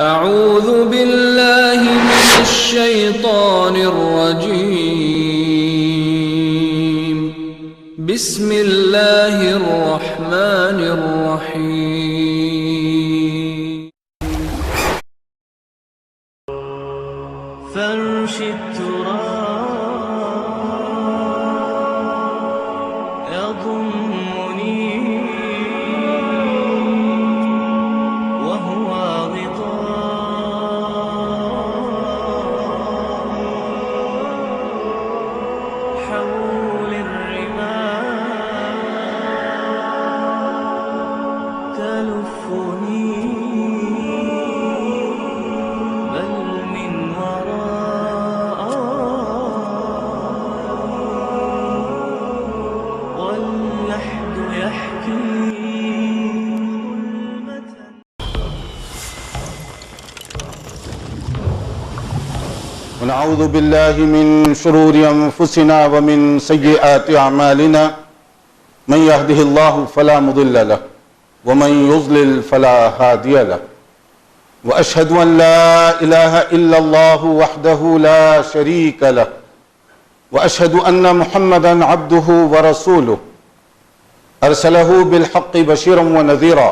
اعوذ باللہ من الشیطان الرجیم بسم اللہ الرحمن الرحیم فرش التراب يضمني وهو غطاء حول الرمال تلفني بل من وراء واللحد يحكي ظلمة. ونعوذ بالله من شرور أنفسنا ومن سيئات أعمالنا من يهده الله فلا مضل له ومن يضلل فلا هادي له وأشهد أن لا إله إلا الله وحده لا شريك له وأشهد أن محمدا عبده ورسوله أرسله بالحق بشيرا ونذيرا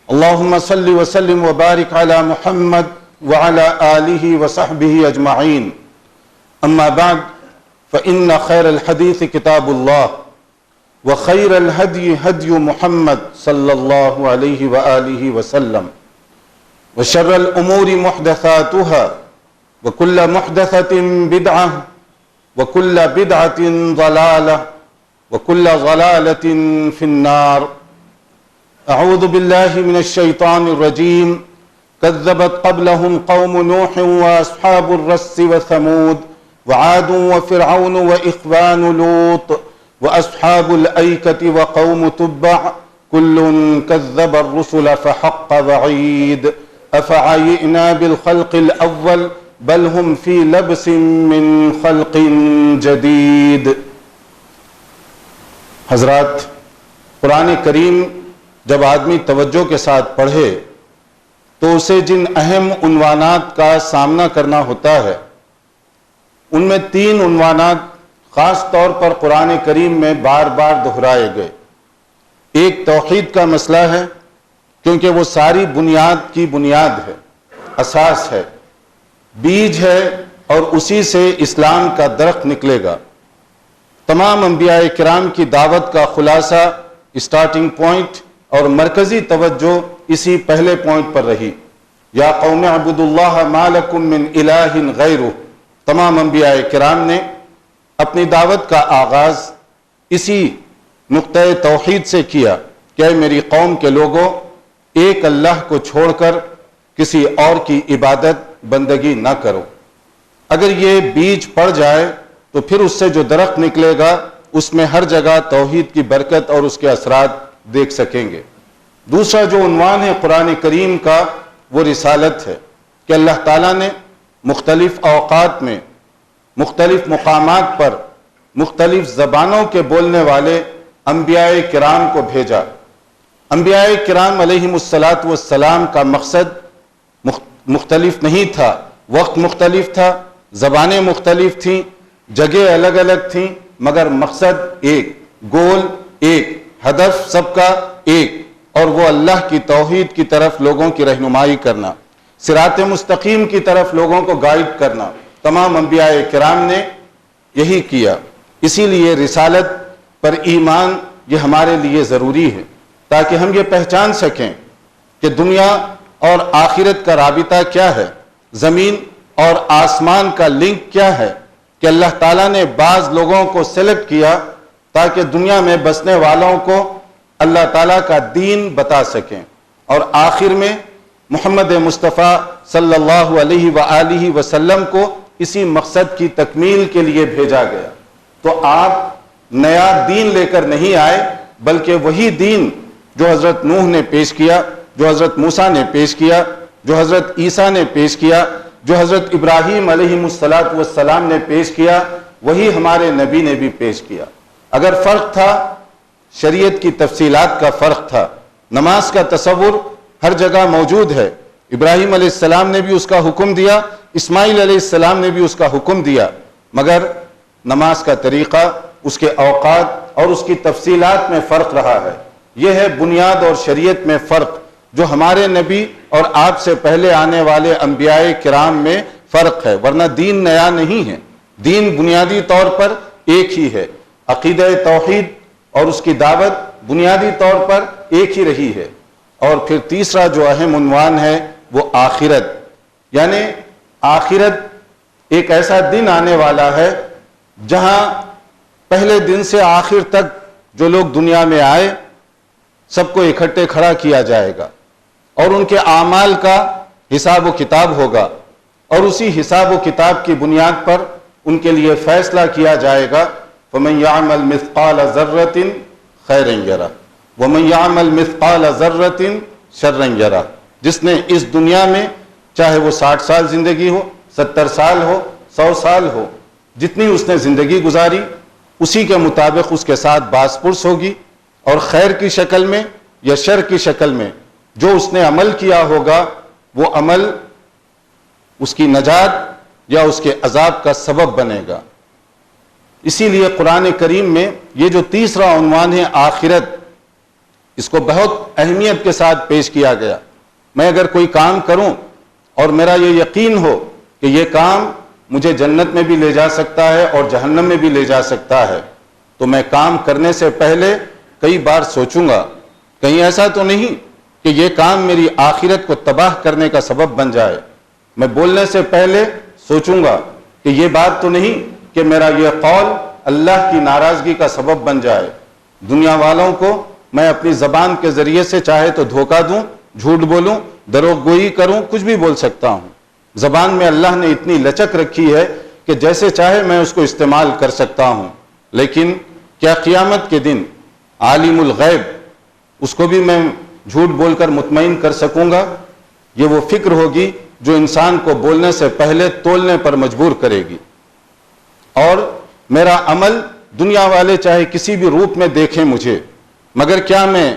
اللهم صل وسلم وبارك على محمد وعلى آله وصحبه أجمعين أما بعد فإن خير الحديث كتاب الله وخير الهدي هدي محمد صلى الله عليه وآله وسلم وشر الأمور محدثاتها وكل محدثة بدعة وكل بدعة ضلالة وكل ضلالة في النار. أعوذ بالله من الشيطان الرجيم. كذبت قبلهم قوم نوح وأصحاب الرس وثمود وعاد وفرعون وإخوان لوط وأصحاب الأيكة وقوم تبع كل كذب الرسل فحق وعيد أفعيئنا بالخلق الأول بل هم في لبس من خلق جديد. حضرات، قرآن کریم جب آدمی توجہ کے ساتھ پڑھے تو اسے جن اہم عنوانات کا سامنا کرنا ہوتا ہے ان میں 3 عنوانات خاص طور پر قرآن کریم میں بار بار دہرائے گئے. ایک توحید کا مسئلہ ہے کیونکہ وہ ساری بنیاد کی بنیاد ہے، اساس ہے، بیج ہے اور اسی سے اسلام کا درخت نکلے گا. تمام انبیاء کرام کی دعوت کا خلاصہ، اسٹارٹنگ پوائنٹ اور مرکزی توجہ اسی پہلے پوائنٹ پر رہی. یا قوم اعبدوا اللہ ما لکم من الہ غیرہ. تمام انبیاء کرام نے اپنی دعوت کا آغاز اسی نقطہ توحید سے کیا کہ اے میری قوم کے لوگوں، ایک اللہ کو چھوڑ کر کسی اور کی عبادت بندگی نہ کرو. اگر یہ بیج پڑ جائے تو پھر اس سے جو درخت نکلے گا اس میں ہر جگہ توحید کی برکت اور اس کے اثرات دیکھ سکیں گے. دوسرا جو عنوان ہے قرآن کریم کا وہ رسالت ہے کہ اللہ تعالیٰ نے مختلف اوقات میں مختلف مقامات پر مختلف زبانوں کے بولنے والے انبیاء کرام کو بھیجا. انبیاء کرام علیہم السلام کا مقصد مختلف نہیں تھا، وقت مختلف تھا، زبانیں مختلف تھیں، جگہ الگ الگ تھیں، مگر مقصد ایک، گول ایک، ہدف سب کا ایک، اور وہ اللہ کی توحید کی طرف لوگوں کی رہنمائی کرنا، صراط مستقیم کی طرف لوگوں کو گائیڈ کرنا. تمام انبیاء کرام نے یہی کیا. اسی لیے رسالت پر ایمان یہ ہمارے لیے ضروری ہے تاکہ ہم یہ پہچان سکیں کہ دنیا اور آخرت کا رابطہ کیا ہے، زمین اور آسمان کا لنک کیا ہے، کہ اللہ تعالیٰ نے بعض لوگوں کو سلیکٹ کیا تاکہ دنیا میں بسنے والوں کو اللہ تعالیٰ کا دین بتا سکیں، اور آخر میں محمد مصطفیٰ صلی اللہ علیہ وآلہ وسلم کو اسی مقصد کی تکمیل کے لیے بھیجا گیا. تو آپ نیا دین لے کر نہیں آئے بلکہ وہی دین جو حضرت نوح نے پیش کیا، جو حضرت موسیٰ نے پیش کیا، جو حضرت عیسیٰ نے پیش کیا، جو حضرت ابراہیم علیہ السلام نے پیش کیا، وہی ہمارے نبی نے بھی پیش کیا. اگر فرق تھا شریعت کی تفصیلات کا فرق تھا. نماز کا تصور ہر جگہ موجود ہے، ابراہیم علیہ السلام نے بھی اس کا حکم دیا، اسماعیل علیہ السلام نے بھی اس کا حکم دیا، مگر نماز کا طریقہ، اس کے اوقات اور اس کی تفصیلات میں فرق رہا ہے۔ یہ ہے بنیاد اور شریعت میں فرق، جو ہمارے نبی اور آپ سے پہلے آنے والے انبیاء کرام میں فرق ہے، ورنہ دین نیا نہیں ہے، دین بنیادی طور پر ایک ہی ہے، عقیدہ توحید اور اس کی دعوت بنیادی طور پر ایک ہی رہی ہے۔ اور پھر تیسرا جو اہم عنوان ہے وہ آخرت، یعنی آخرت ایک ایسا دن آنے والا ہے جہاں پہلے دن سے آخر تک جو لوگ دنیا میں آئے سب کو اکٹھے کھڑا کیا جائے گا اور ان کے اعمال کا حساب و کتاب ہوگا، اور اسی حساب و کتاب کی بنیاد پر ان کے لیے فیصلہ کیا جائے گا۔ فَمَنْ يَعْمَلْ مِثْقَالَ ذَرَّةٍ خَيْرًا يَرَهُ وَمَنْ يَعْمَلْ مِثْقَالَ ذَرَّةٍ شَرًّا يَرَهُ۔ جس نے اس دنیا میں چاہے وہ 60 سال زندگی ہو، 70 سال ہو، 100 سال ہو، جتنی اس نے زندگی گزاری اسی کے مطابق اس کے ساتھ باس پرس ہوگی، اور خیر کی شکل میں یا شر کی شکل میں جو اس نے عمل کیا ہوگا وہ عمل اس کی نجات یا اس کے عذاب کا سبب بنے گا۔ اسی لیے قرآن کریم میں یہ جو تیسرا عنوان ہے آخرت، اس کو بہت اہمیت کے ساتھ پیش کیا گیا۔ میں اگر کوئی کام کروں اور میرا یہ یقین ہو کہ یہ کام مجھے جنت میں بھی لے جا سکتا ہے اور جہنم میں بھی لے جا سکتا ہے، تو میں کام کرنے سے پہلے کئی بار سوچوں گا، کہیں ایسا تو نہیں کہ یہ کام میری آخرت کو تباہ کرنے کا سبب بن جائے۔ میں بولنے سے پہلے سوچوں گا کہ یہ بات تو نہیں کہ میرا یہ قول اللہ کی ناراضگی کا سبب بن جائے۔ دنیا والوں کو میں اپنی زبان کے ذریعے سے چاہے تو دھوکہ دوں، جھوٹ بولوں، دروغ گوئی کروں، کچھ بھی بول سکتا ہوں۔ زبان میں اللہ نے اتنی لچک رکھی ہے کہ جیسے چاہے میں اس کو استعمال کر سکتا ہوں، لیکن کیا قیامت کے دن عالم الغیب اس کو بھی میں جھوٹ بول کر مطمئن کر سکوں گا؟ یہ وہ فکر ہوگی جو انسان کو بولنے سے پہلے تولنے پر مجبور کرے گی۔ اور میرا عمل دنیا والے چاہے کسی بھی روپ میں دیکھیں مجھے، مگر کیا میں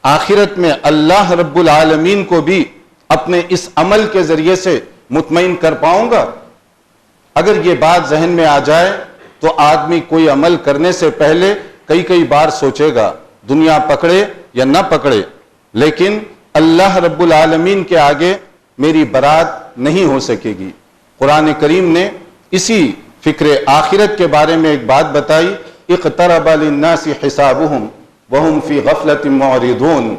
آخرت میں اللہ رب العالمین کو بھی اپنے اس عمل کے ذریعے سے مطمئن کر پاؤں گا؟ اگر یہ بات ذہن میں آ جائے تو آدمی کوئی عمل کرنے سے پہلے کئی بار سوچے گا، دنیا پکڑے یا نہ پکڑے، لیکن اللہ رب العالمین کے آگے میری برات نہیں ہو سکے گی۔ قرآن کریم نے اسی فکر آخرت کے بارے میں ایک بات بتائی، اقترب للناس حسابهم وهم فی غفلۃ معرضون،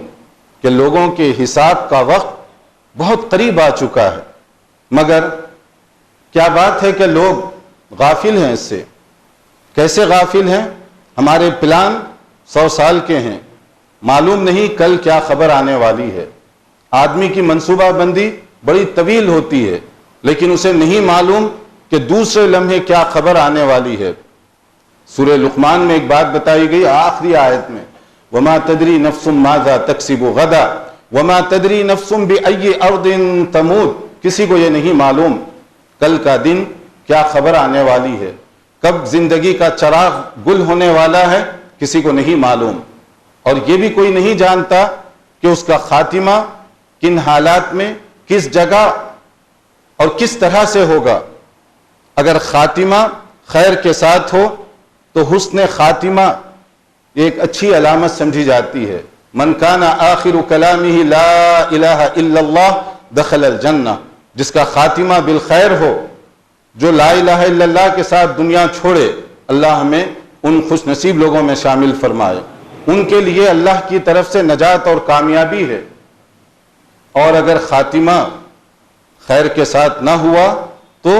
کہ لوگوں کے حساب کا وقت بہت قریب آ چکا ہے، مگر کیا بات ہے کہ لوگ غافل ہیں اس سے۔ کیسے غافل ہیں؟ ہمارے پلان 100 سال کے ہیں، معلوم نہیں کل کیا خبر آنے والی ہے۔ آدمی کی منصوبہ بندی بڑی طویل ہوتی ہے، لیکن اسے نہیں معلوم کہ دوسرے لمحے کیا خبر آنے والی ہے۔ سورہ لقمان میں ایک بات بتائی گئی آخری آیت میں، وَمَا تَدْرِي نَفْسٌ مَاذَا تَكْسِبُ غَدًا وَمَا تَدْرِي نَفْسٌ بِأَيِّ أَرْضٍ تَمُوتُ۔ کسی کو یہ نہیں معلوم کل کا دن کیا خبر آنے والی ہے، کب زندگی کا چراغ گل ہونے والا ہے، کسی کو نہیں معلوم۔ اور یہ بھی کوئی نہیں جانتا کہ اس کا خاتمہ کن حالات میں، کس جگہ اور کس طرح سے ہوگا۔ اگر خاتمہ خیر کے ساتھ ہو تو حسن خاتمہ ایک اچھی علامت سمجھی جاتی ہے۔ من کان آخر کلامہ لا الہ الا اللہ دخل الجنہ، جس کا خاتمہ بالخیر ہو، جو لا الہ الا اللہ کے ساتھ دنیا چھوڑے، اللہ ہمیں ان خوش نصیب لوگوں میں شامل فرمائے۔ ان کے لیے اللہ کی طرف سے نجات اور کامیابی ہے۔ اور اگر خاتمہ خیر کے ساتھ نہ ہوا تو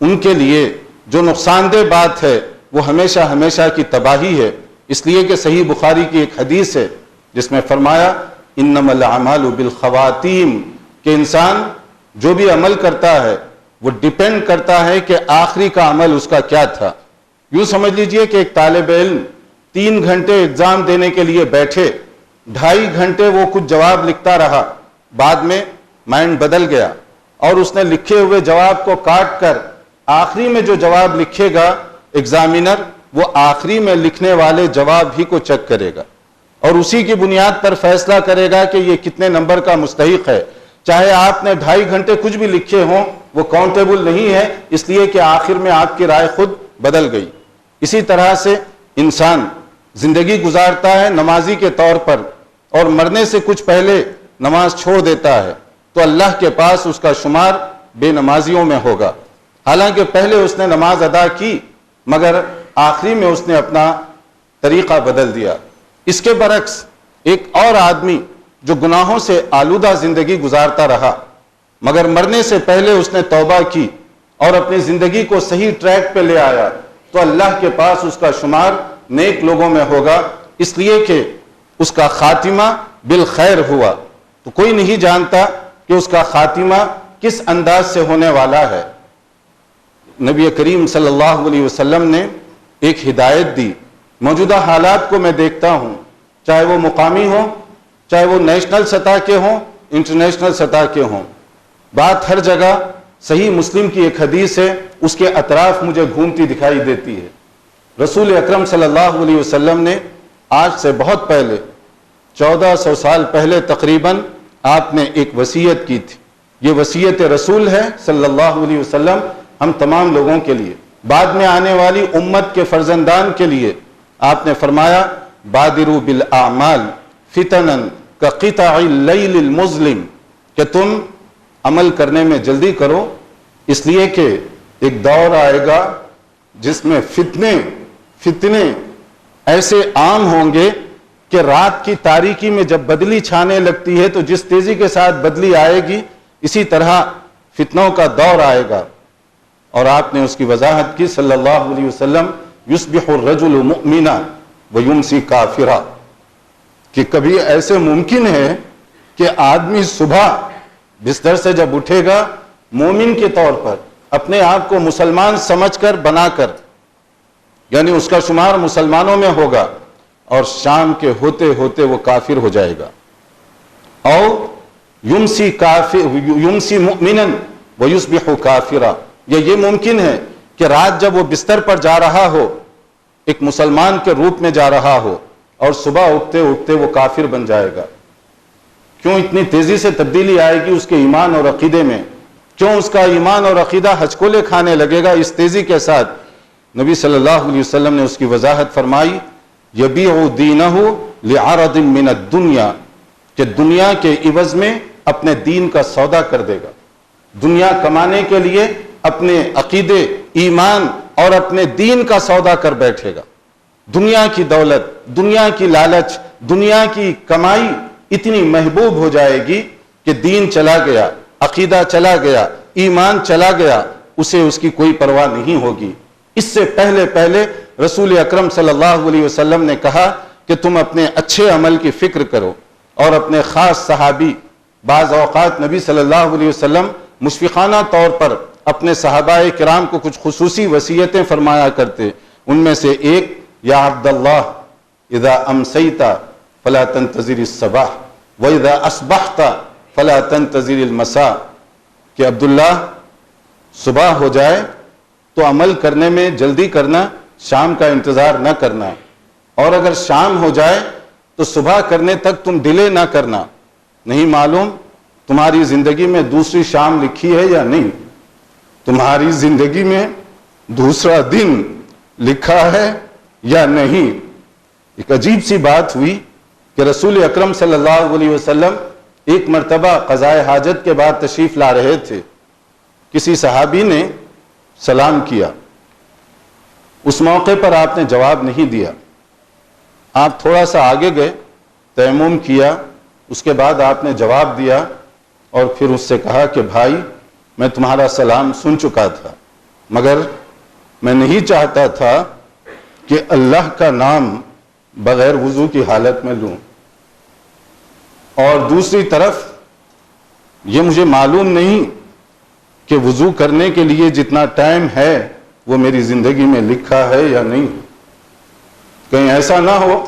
ان کے لیے جو نقصان دہ بات ہے وہ ہمیشہ ہمیشہ کی تباہی ہے۔ اس لیے کہ صحیح بخاری کی ایک حدیث ہے جس میں فرمایا انما الاعمال بالخواتیم، کہ انسان جو بھی عمل کرتا ہے وہ ڈیپینڈ کرتا ہے کہ آخری کا عمل اس کا کیا تھا۔ یوں سمجھ لیجئے کہ ایک طالب علم 3 گھنٹے ایگزام دینے کے لیے بیٹھے، 2.5 گھنٹے وہ کچھ جواب لکھتا رہا، بعد میں مائنڈ بدل گیا اور اس نے لکھے ہوئے جواب کو کاٹ کر آخری میں جو جواب لکھے گا ایگزامینر، وہ آخری میں لکھنے والے جواب ہی کو چیک کرے گا اور اسی کی بنیاد پر فیصلہ کرے گا کہ یہ کتنے نمبر کا مستحق ہے۔ چاہے آپ نے 2.5 گھنٹے کچھ بھی لکھے ہوں وہ کاؤنٹیبل نہیں ہے، اس لیے کہ آخر میں آپ کی رائے خود بدل گئی۔ اسی طرح سے انسان زندگی گزارتا ہے نمازی کے طور پر اور مرنے سے کچھ پہلے نماز چھوڑ دیتا ہے تو اللہ کے پاس اس کا شمار بے نمازیوں میں ہوگا، حالانکہ پہلے اس نے نماز ادا کی مگر آخری میں اس نے اپنا طریقہ بدل دیا۔ اس کے برعکس ایک اور آدمی جو گناہوں سے آلودہ زندگی گزارتا رہا مگر مرنے سے پہلے اس نے توبہ کی اور اپنی زندگی کو صحیح ٹریک پہ لے آیا تو اللہ کے پاس اس کا شمار نیک لوگوں میں ہوگا، اس لیے کہ اس کا خاتمہ بالخیر ہوا۔ تو کوئی نہیں جانتا کہ اس کا خاتمہ کس انداز سے ہونے والا ہے۔ نبی کریم صلی اللہ علیہ وسلم نے ایک ہدایت دی۔ موجودہ حالات کو میں دیکھتا ہوں، چاہے وہ مقامی ہوں، چاہے وہ نیشنل سطح کے ہوں، انٹرنیشنل سطح کے ہوں، بات ہر جگہ صحیح مسلم کی ایک حدیث ہے، اس کے اطراف مجھے گھومتی دکھائی دیتی ہے۔ رسول اکرم صلی اللہ علیہ وسلم نے آج سے بہت پہلے 1400 سال پہلے تقریباً آپ نے ایک وصیت کی تھی۔ یہ وصیت رسول ہے صلی اللہ علیہ وسلم ہم تمام لوگوں کے لیے، بعد میں آنے والی امت کے فرزندان کے لیے۔ آپ نے فرمایا بادروا بالاعمال فتنا کقطع اللیل المظلم، کہ تم عمل کرنے میں جلدی کرو، اس لیے کہ ایک دور آئے گا جس میں فتنے ایسے عام ہوں گے کہ رات کی تاریکی میں جب بدلی چھانے لگتی ہے تو جس تیزی کے ساتھ بدلی آئے گی اسی طرح فتنوں کا دور آئے گا۔ اور آپ نے اس کی وضاحت کی صلی اللہ علیہ وسلم یصبح الرجل مؤمنا ویمسی کافرا، کہ کبھی ایسے ممکن ہے کہ آدمی صبح بستر سے جب اٹھے گا مومن کے طور پر اپنے آپ کو مسلمان سمجھ کر بنا کر، یعنی اس کا شمار مسلمانوں میں ہوگا، اور شام کے ہوتے ہوتے وہ کافر ہو جائے گا۔ اور یمسی مؤمنا ویصبح کافرا، یہ ممکن ہے کہ رات جب وہ بستر پر جا رہا ہو ایک مسلمان کے روپ میں جا رہا ہو اور صبح اٹھتے اٹھتے وہ کافر بن جائے گا۔ کیوں اتنی تیزی سے تبدیلی آئے گی اس کے ایمان اور عقیدے میں؟ کیوں اس کا ایمان اور عقیدہ ہچکولے کھانے لگے گا اس تیزی کے ساتھ؟ نبی صلی اللہ علیہ وسلم نے اس کی وضاحت فرمائی یبیع دینہ لعرض من الدنیا، کہ دنیا کے عوض میں اپنے دین کا سودا کر دے گا، دنیا کمانے کے لیے اپنے عقیدے، ایمان اور اپنے دین کا سودا کر بیٹھے گا۔ دنیا کی دولت، دنیا کی لالچ، دنیا کی کمائی اتنی محبوب ہو جائے گی کہ دین چلا گیا، عقیدہ چلا گیا، ایمان چلا گیا، اسے اس کی کوئی پرواہ نہیں ہوگی۔ اس سے پہلے رسول اکرم صلی اللہ علیہ وسلم نے کہا کہ تم اپنے اچھے عمل کی فکر کرو، اور اپنے خاص صحابی، بعض اوقات نبی صلی اللہ علیہ وسلم مشفقانہ طور پر اپنے صحابہ کرام کو کچھ خصوصی وصیتیں فرمایا کرتے، ان میں سے ایک یا عبداللہ اذا امسیت فلا تنتظر الصباح واذا اصبحت فلا تنتظر المساء، کہ عبداللہ صبح ہو جائے تو عمل کرنے میں جلدی کرنا، شام کا انتظار نہ کرنا، اور اگر شام ہو جائے تو صبح کرنے تک تم ڈیلے نہ کرنا۔ نہیں معلوم تمہاری زندگی میں دوسری شام لکھی ہے یا نہیں، تمہاری زندگی میں دوسرا دن لکھا ہے یا نہیں۔ ایک عجیب سی بات ہوئی کہ رسول اکرم صلی اللہ علیہ وسلم ایک مرتبہ قضائے حاجت کے بعد تشریف لا رہے تھے، کسی صحابی نے سلام کیا، اس موقع پر آپ نے جواب نہیں دیا، آپ تھوڑا سا آگے گئے، تیمم کیا، اس کے بعد آپ نے جواب دیا اور پھر اس سے کہا کہ بھائی میں تمہارا سلام سن چکا تھا مگر میں نہیں چاہتا تھا کہ اللہ کا نام بغیر وضو کی حالت میں لوں، اور دوسری طرف یہ مجھے معلوم نہیں کہ وضو کرنے کے لیے جتنا ٹائم ہے وہ میری زندگی میں لکھا ہے یا نہیں، کہیں ایسا نہ ہو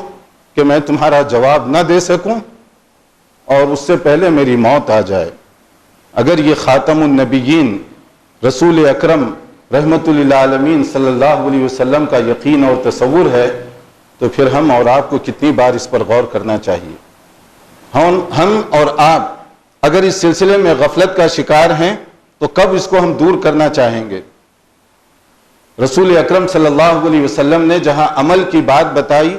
کہ میں تمہارا جواب نہ دے سکوں اور اس سے پہلے میری موت آ جائے۔ اگر یہ خاتم النبیین رسول اکرم رحمت للعالمین صلی اللہ علیہ وسلم کا یقین اور تصور ہے تو پھر ہم اور آپ کو کتنی بار اس پر غور کرنا چاہیے۔ ہم اور آپ اگر اس سلسلے میں غفلت کا شکار ہیں تو کب اس کو ہم دور کرنا چاہیں گے؟ رسول اکرم صلی اللہ علیہ وسلم نے جہاں عمل کی بات بتائی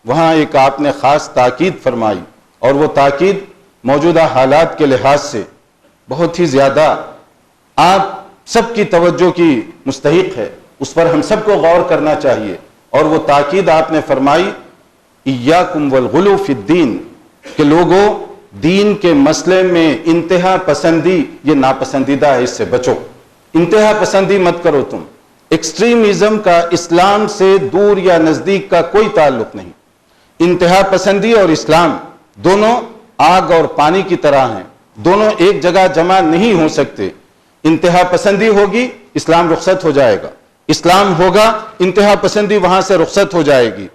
وہاں ایک آپ نے خاص تاکید فرمائی، اور وہ تاکید موجودہ حالات کے لحاظ سے بہت ہی زیادہ آپ سب کی توجہ کی مستحق ہے، اس پر ہم سب کو غور کرنا چاہیے۔ اور وہ تاکید آپ نے فرمائی ایاکم والغلو فی الدین، کہ لوگوں دین کے مسئلے میں انتہا پسندی یہ ناپسندیدہ ہے، اس سے بچو، انتہا پسندی مت کرو تم۔ ایکسٹریمزم کا اسلام سے دور یا نزدیک کا کوئی تعلق نہیں۔ انتہا پسندی اور اسلام دونوں آگ اور پانی کی طرح ہیں، دونوں ایک جگہ جمع نہیں ہو سکتے۔ انتہا پسندی ہوگی اسلام رخصت ہو جائے گا، اسلام ہوگا انتہا پسندی وہاں سے رخصت ہو جائے گی۔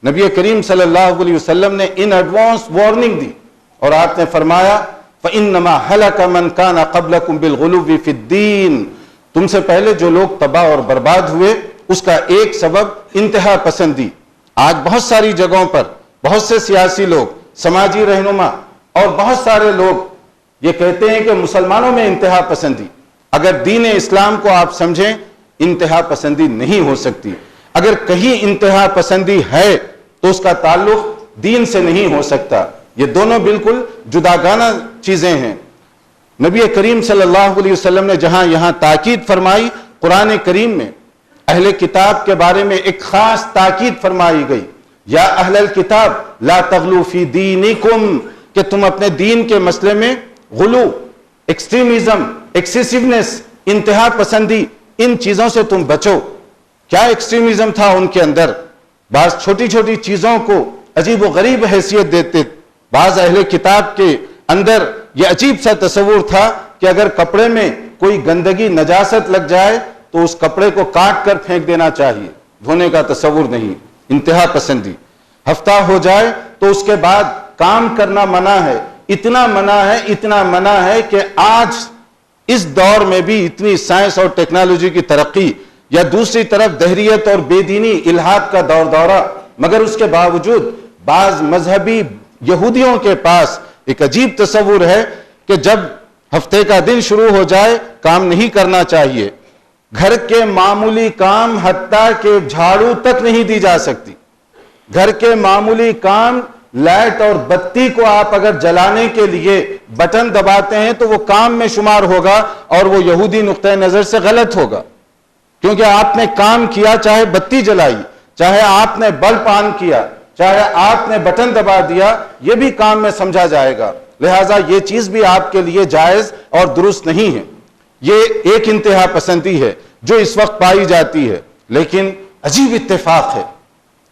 نبی کریم صلی اللہ علیہ وسلم نے ان ایڈوانس وارننگ دی اور آپ نے فرمایا فَإِنَّمَا هَلَكَ مَنْ كَانَ قَبْلَكُمْ بِالْغُلُوِّ فِي الدِّينِ، تم سے پہلے جو لوگ تباہ اور برباد ہوئے اس کا ایک سبب انتہا پسندی۔ آج بہت ساری جگہوں پر بہت سے سیاسی لوگ، سماجی رہنما اور بہت سارے لوگ یہ کہتے ہیں کہ مسلمانوں میں انتہا پسندی۔ اگر دین اسلام کو آپ سمجھیں انتہا پسندی نہیں ہو سکتی۔ اگر کہیں انتہا پسندی ہے تو اس کا تعلق دین سے نہیں ہو سکتا، یہ دونوں بالکل جداگانہ چیزیں ہیں۔ نبی کریم صلی اللہ علیہ وسلم نے جہاں یہاں تاکید فرمائی، قرآن کریم میں اہل کتاب کے بارے میں ایک خاص تاکید فرمائی گئی، یا اہل الکتاب لا تغلو فی دینکم، کہ تم اپنے دین کے مسئلے میں غلو، ایکسٹریمزم، ایکسیسونیس، انتہا پسندی، ان چیزوں سے تم بچو۔ کیا ایکسٹریمزم تھا ان کے اندر؟ بعض چھوٹی چھوٹی چیزوں کو عجیب و غریب حیثیت دیتے۔ بعض اہل کتاب کے اندر یہ عجیب سا تصور تھا کہ اگر کپڑے میں کوئی گندگی نجاست لگ جائے تو اس کپڑے کو کاٹ کر پھینک دینا چاہیے، دھونے کا تصور نہیں۔ انتہا پسندی۔ ہفتہ ہو جائے تو اس کے بعد کام کرنا منع ہے، اتنا منع ہے کہ آج اس دور میں بھی اتنی سائنس اور ٹیکنالوجی کی ترقی، یا دوسری طرف دہریت اور بے دینی الحاد کا دورہ، مگر اس کے باوجود بعض مذہبی یہودیوں کے پاس ایک عجیب تصور ہے کہ جب ہفتے کا دن شروع ہو جائے کام نہیں کرنا چاہیے۔ گھر کے معمولی کام حتیٰ کہ جھاڑو تک نہیں دی جا سکتی۔ گھر کے معمولی کام، لائٹ اور بتی کو آپ اگر جلانے کے لیے بٹن دباتے ہیں تو وہ کام میں شمار ہوگا، اور وہ یہودی نقطہ نظر سے غلط ہوگا، کیونکہ آپ نے کام کیا، چاہے بتی جلائی، چاہے آپ نے بلب آن کیا، چاہے آپ نے بٹن دبا دیا، یہ بھی کام میں سمجھا جائے گا۔ لہٰذا یہ چیز بھی آپ کے لیے جائز اور درست نہیں ہے۔ یہ ایک انتہا پسندی ہے جو اس وقت پائی جاتی ہے، لیکن عجیب اتفاق ہے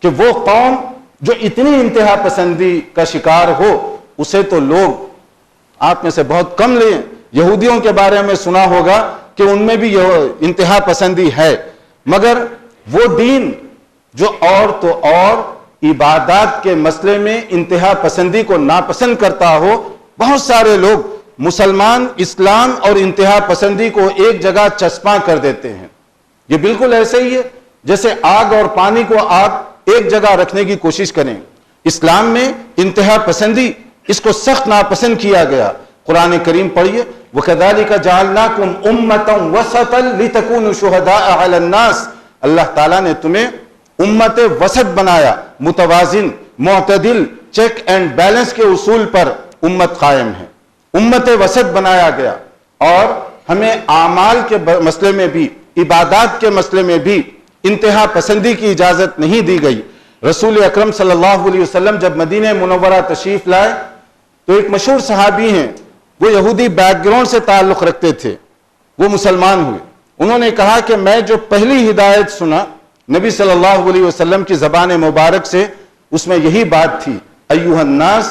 کہ وہ قوم جو اتنی انتہا پسندی کا شکار ہو، اسے تو لوگ آپ میں سے بہت کم لیں۔ یہودیوں کے بارے میں سنا ہوگا کہ ان میں بھی یہ انتہا پسندی ہے، مگر وہ دین جو اور تو اور عبادات کے مسئلے میں انتہا پسندی کو ناپسند کرتا ہو، بہت سارے لوگ مسلمان اسلام اور انتہا پسندی کو ایک جگہ چسپاں کر دیتے ہیں۔ یہ بالکل ایسے ہی ہے جیسے آگ اور پانی کو آپ ایک جگہ رکھنے کی کوشش کریں۔ اسلام میں انتہا پسندی، اس کو سخت ناپسند کیا گیا۔ قرآن کریم پڑھیے وَكَذَلِكَ جَعَلْنَاكُمْ أُمَّةً وَسَطًا لِتَكُونُوا شُهَدَاءَ عَلَى النَّاسِ، اللہ تعالیٰ نے تمہیں امت وسط بنایا، متوازن، معتدل، چیک اینڈ بیلنس کے اصول پر امت قائم ہے، امت وسط بنایا گیا۔ اور ہمیں اعمال کے مسئلے میں بھی، عبادات کے مسئلے میں بھی انتہا پسندی کی اجازت نہیں دی گئی۔ رسول اکرم صلی اللہ علیہ وسلم جب مدینہ منورہ تشریف لائے تو ایک مشہور صحابی ہیں، وہ یہودی بیک گراؤنڈ سے تعلق رکھتے تھے، وہ مسلمان ہوئے۔ انہوں نے کہا کہ میں جو پہلی ہدایت سنا نبی صلی اللہ علیہ وسلم کی زبان مبارک سے، اس میں یہی بات تھی ایھا الناس